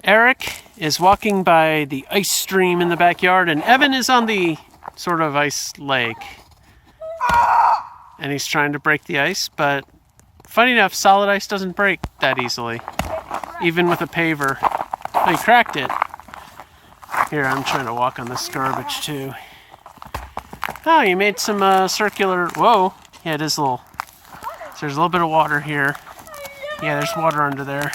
Eric is walking by the ice stream in the backyard, and Evan is on the sort of ice lake. And he's trying to break the ice, but funny enough, solid ice doesn't break that easily, even with a paver. Oh, he cracked it. Here, I'm trying to walk on this garbage too. Oh, you made some circular, whoa. Yeah, it is a little, so there's a little bit of water here. Yeah, there's water under there.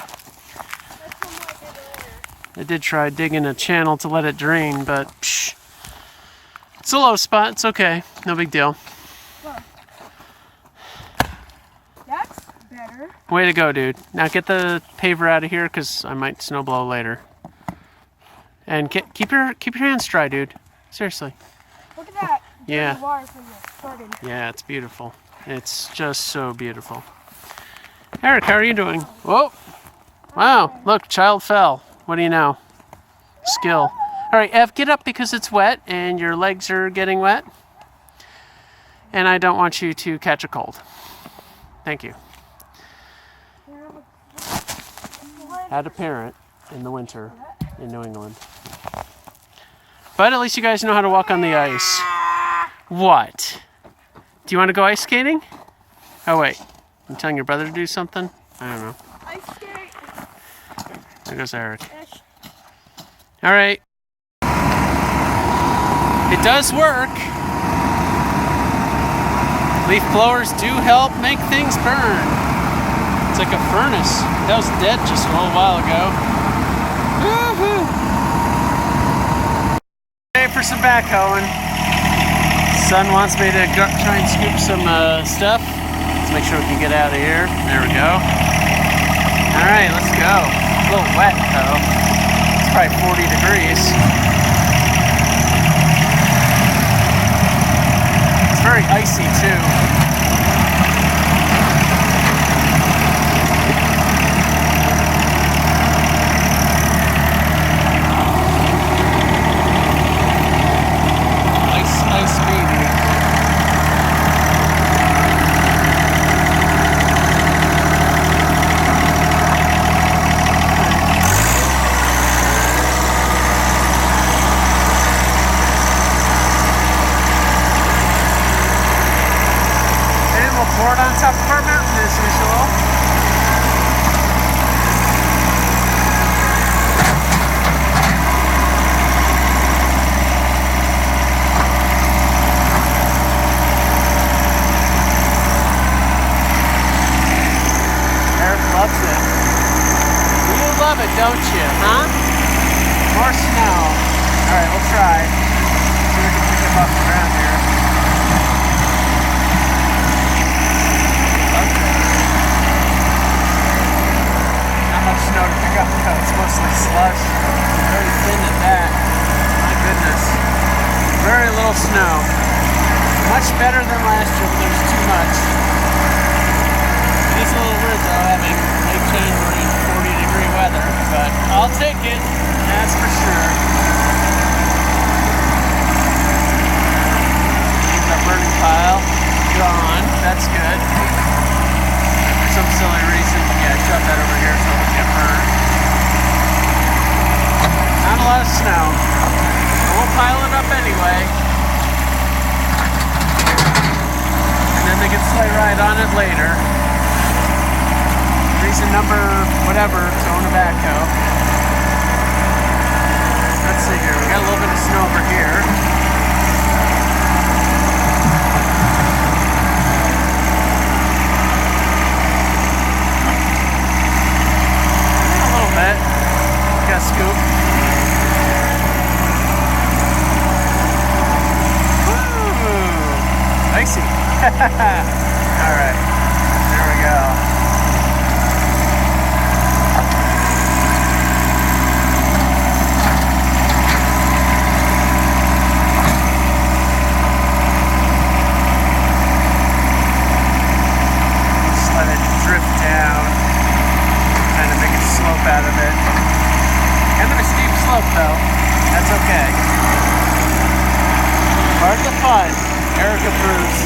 I did try digging a channel to let it drain, but psh, it's a low spot. It's okay. No big deal. That's better. Way to go, dude. Now get the paver out of here, because I might snowblow later. And keep your hands dry, dude. Seriously. Look at that. Yeah. Water from the garden. Yeah, it's beautiful. It's just so beautiful. Eric, how are you doing? Whoa. Wow, look, child fell. What do you know? Skill. All right, Ev, get up because it's wet and your legs are getting wet. And I don't want you to catch a cold. Thank you. Had a parent in the winter in New England. But at least you guys know how to walk on the ice. What? Do you want to go ice skating? Oh, wait. I'm telling your brother to do something? I don't know. Ice skate. There goes Eric. All right. It does work. Leaf blowers do help make things burn. It's like a furnace. That was dead just a little while ago. Woohoo! Ready for some backhoeing. Son wants me to try and scoop some stuff. Let's make sure we can get out of here. There we go. All right, let's go. A little wet though. It's probably 40 degrees. It's very icy too. Ice baby. Board on top of our mountain as usual. Eric loves it. You love it, don't you, huh? More snow. Alright, we'll try. See if we can pick it up off the ground here. Snow to pick up though. It's mostly slush. Very thin at that. My goodness. Very little snow. Much better than last year, but there's too much. It is a little weird though, having late January 40-degree weather, but I'll take it. That's for sure. There's our burning pile. Gone. That's good. For some silly reason, yeah, I shoved that over here so it would get burned. Not a lot of snow. We'll pile it up anyway. And then they can sleigh ride on it later. Reason number whatever to own a backhoe. Let's see here. We got a little bit of snow over here. Scoop. Woo! Icy. Alright. There we go. Just let it drift down. Kind of make a slope out of it. Kind of a steep slope though. That's okay. Part of the fun. Eric approves.